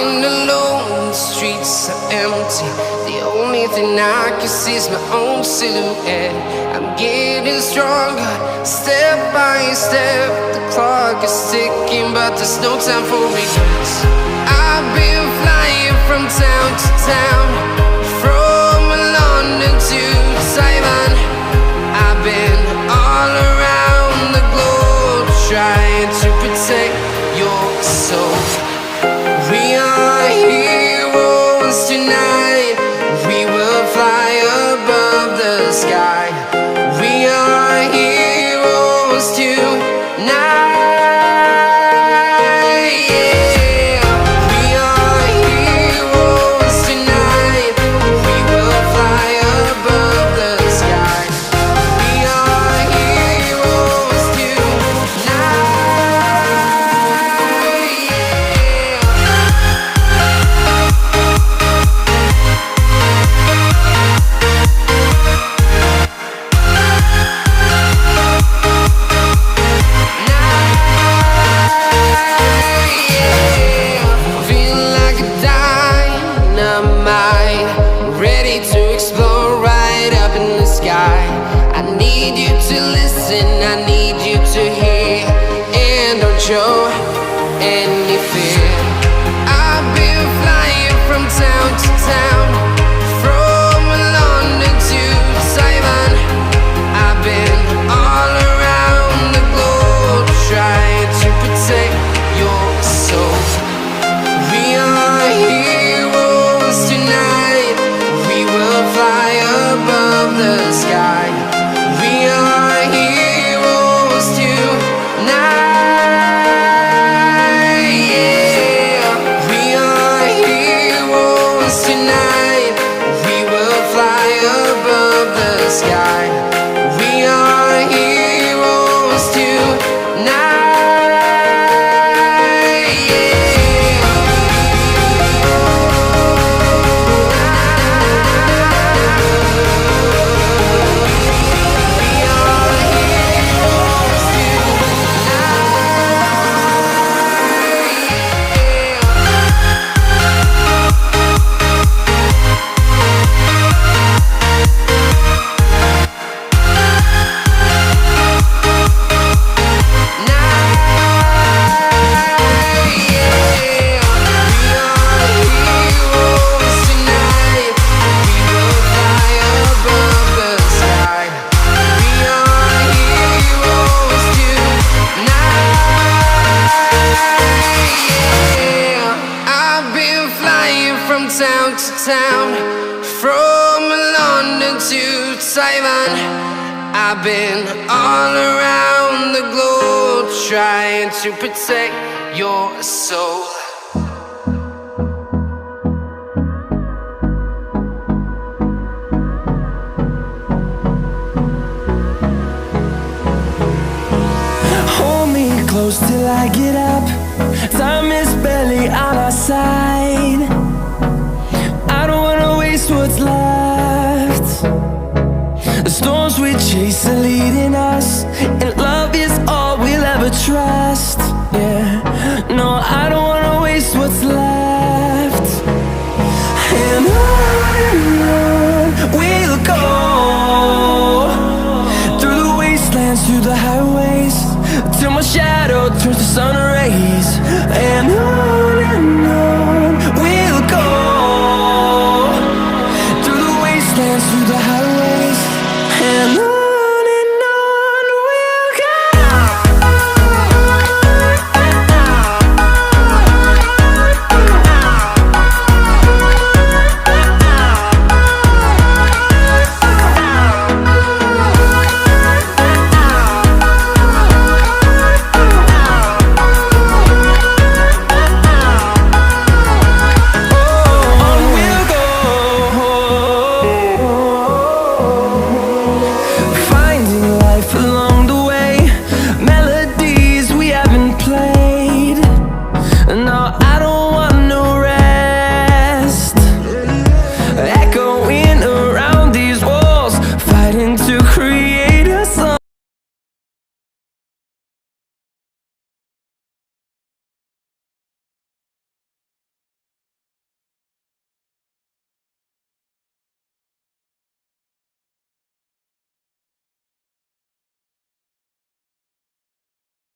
Walking alone, the streets are empty. The only thing I can see is my own silhouette. I'm getting stronger, step by step. The clock is ticking, but there's no time for regrets. I've been flying from town to town, from London to Taiwan. I've been all around the globe, trying to protect your soul. We are heroes tonight. We will fly above the sky. We are heroes tonight. Yeah. We are heroes tonight. We will fly above the sky. We are heroes tonight. I need you to hear, and don't show any fear. I've been flying from town to town, from London to Taiwan. I've been all around the globe, trying to protect your soul. We are heroes tonight. We will fly above the sky. We are heroes tonight. Yeah. We are heroes tonight. We will fly above the sky. We are heroes tonight. Town to town, from London to Taiwan. I've been all around the globe, trying to protect your soul. Hold me close till I get up. Time is barely on our side. I don't wanna waste what's left. The storms we chase are leading us, and love is all we'll ever trust. Yeah, no, I don't wanna waste what's left.